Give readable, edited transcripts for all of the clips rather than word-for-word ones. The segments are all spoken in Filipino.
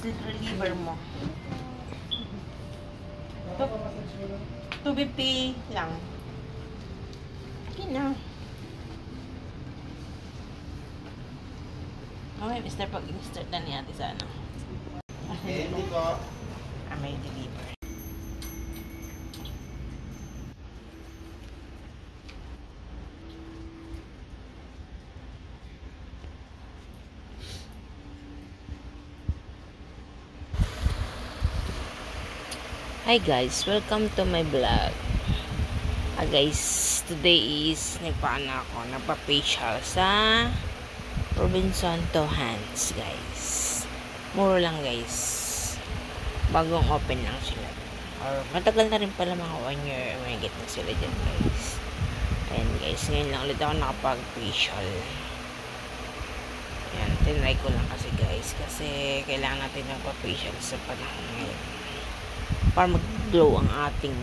reliever mo. 250 lang. Okay na. Okay, mister, pag in-start na ni ate sa ano. Hindi po. May deliver. Hi guys, welcome to my vlog. Guys, today is nagpa-facial sa Robinson to Hands guys. Muro lang guys. Bagong open lang sila. Or matagal na rin pala, mga 1 year may get na sila dyan guys. Ayan guys, ngayon lang ulit ako nakapag-facial. Ayan, tinry ko lang kasi guys. Kasi kailangan natin magpa-facial sa panahon ngayon para mag-glow ang ating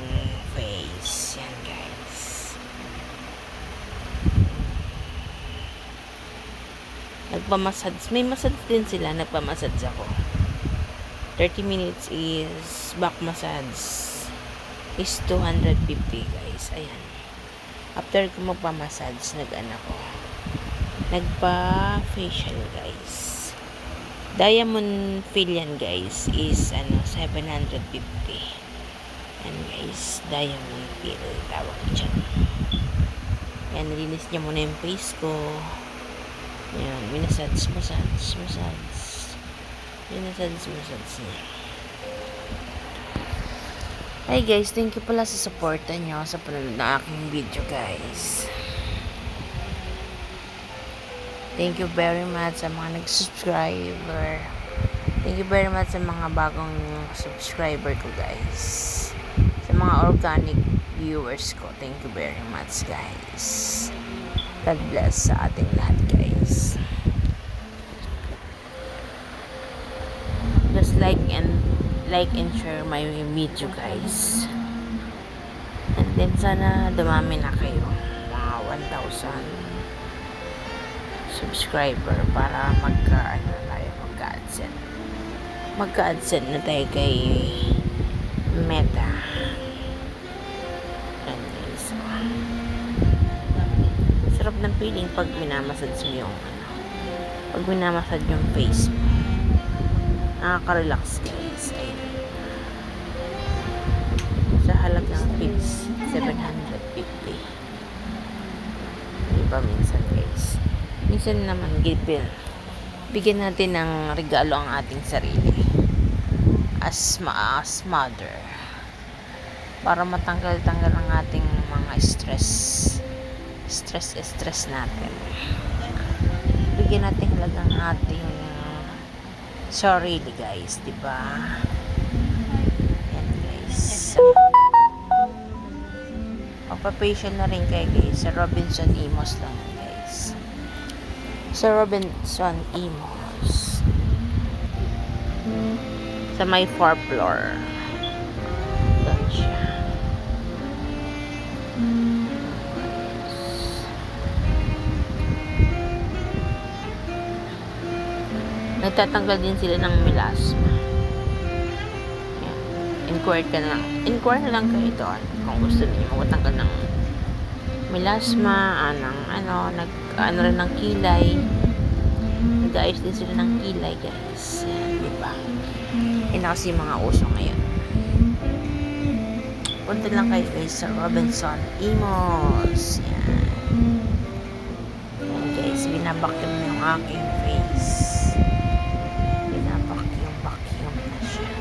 face. Yan guys. Nagpamassage. May massage din sila. Nagpamassage ako. 30 minutes is back massage is 250 guys. Ayan. After ko magpamassage, nagpa-facial guys. Diamond fill yan guys is 750. Yan guys, diamond fill tawag dyan. Yan, nilinis niya muna yung face ko. Yan, minasage niya. Hi guys, thank you pala sa supporta nyo sa panonood ng aking video guys. Thank you very much sa mga nag-subscriber. Thank you very much sa mga bagong subscriber ko guys. Sa mga organic viewers ko. Thank you very much guys. God bless sa ating lahat guys. Just like and share my video guys. And then sana dumami na kayo. Mga 1,000 subscriber para magka-AdSense na tayo kay Meta. And guys, sarap ng feeling pag minamassage mo yung face mo. Nakaka-relax guys. Ayun. Sa halagang 750. Iba minsan guys. Minsan naman, bigyan natin ng regalo ang ating sarili as mother para matanggal-tanggal ang ating mga stress natin. Bigyan natin halagang ating sarili guys, diba? Yan guys. Magpa-facial na rin kayo guys sa Robinson Imos lang guys. Sa Robinson Imos. Sa may 4th floor. Doon siya. Nagtatanggal din sila ng melasma. Inquire na lang kayo doon kung gusto niyo magtanggal ng melasma, ano rin ng kilay. Nag-ayos din sila ng kilay guys. Yan, diba? Yan na kasi mga uso ngayon. Punta lang kayo guys sa Robinson Imos. Yan. Yan guys, binabacuum na yung aking face. Binabacuum na siya.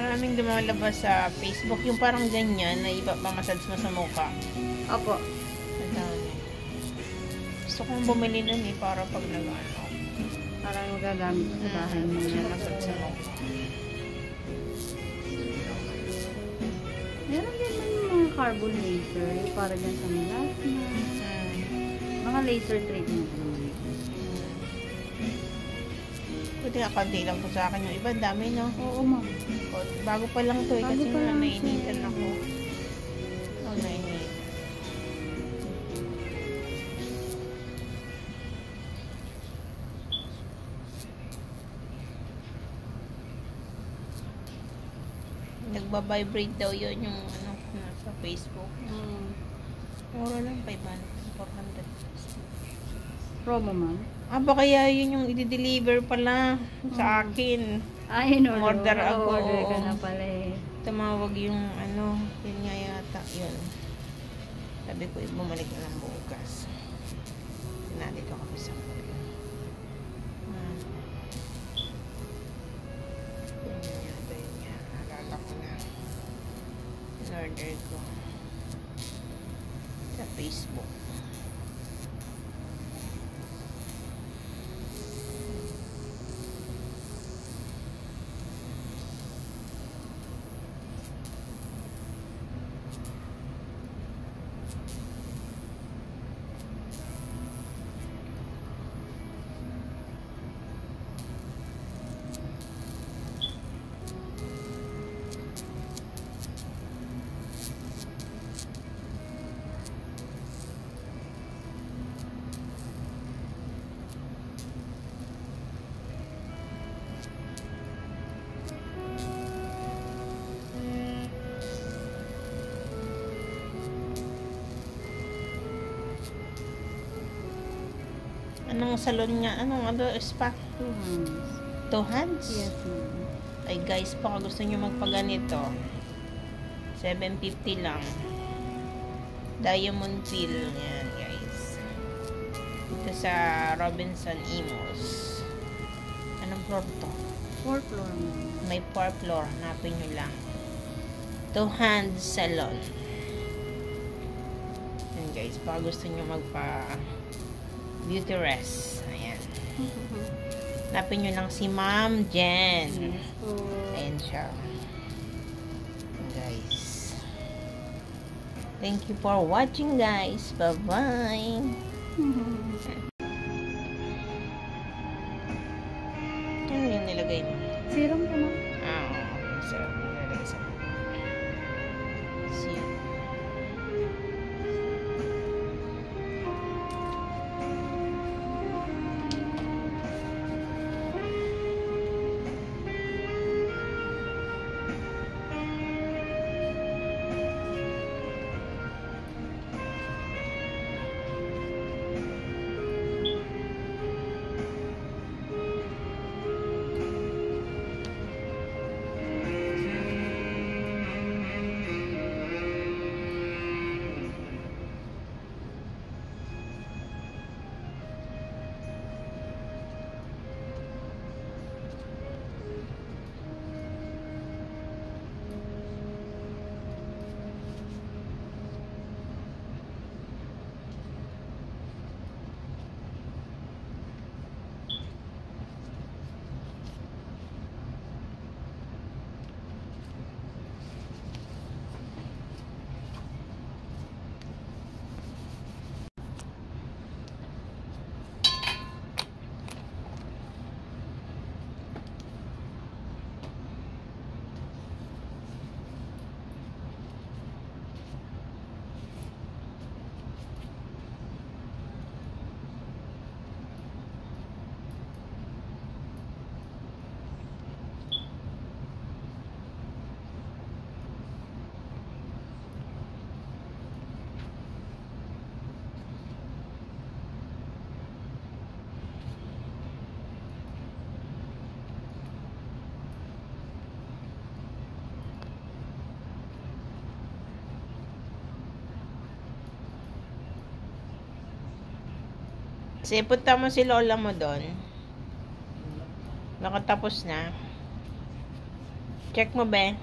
Maraming dumalabas sa Facebook yung parang ganyan na iba pa massage mo sa mukha. Opo. Gusto kong bumili nun eh, para pag nag-ano. Para magagamit sa bahay mo. Sunod-sunod. Meron din man mga carbon laser. Yung para dyan sa melasma. Mga laser treatment. Buti nga, konti lang po sa akin. Yung iba, dami no? Oo, ma'am. Bago pa lang to eh, Bago kasi pa nga lang nainitan siya. ako. Oh, nainitan. Nagba-vibrate daw yun yung ano, nasa Facebook. Mura lang, 500, 400. Promo, ma'am. Baka kaya yun yung i-deliver pala sa akin. Ay, no. Order ako. Order ka na pala eh. Tumawag yung ano, yun nga yata, yun. Sabi ko, bumalik na lang bukas. Nandito kami sa yun nga, alala ko na. In-order ko sa Facebook. Anong salon niya? Anong spa? 2 hands. 2 hands? Yes, ma'am. Ay guys, baka gusto nyo magpaganito. 750 lang. Diamond peel. Yan guys. Ito sa Robinson Imos. Anong floor to? 4th floor, ma'am. May 4 floor. Hanapin nyo lang. 2 hands salon. Yan guys, baka gusto nyo magpa beauty rest. Ayan. Hanapin nyo lang si Ma'am Jen. Yes po. Ayan siya. Guys. Thank you for watching guys. Bye-bye. Ano yung nilagay mo? Serum po, ma'am. So, nilagay sa see. Kasi punta mo si lola mo doon. Nakatapos na. Check mo ba?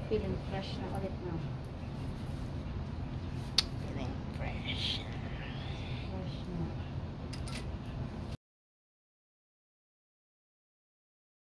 Feeling fresh na ulit na. Feeling fresh.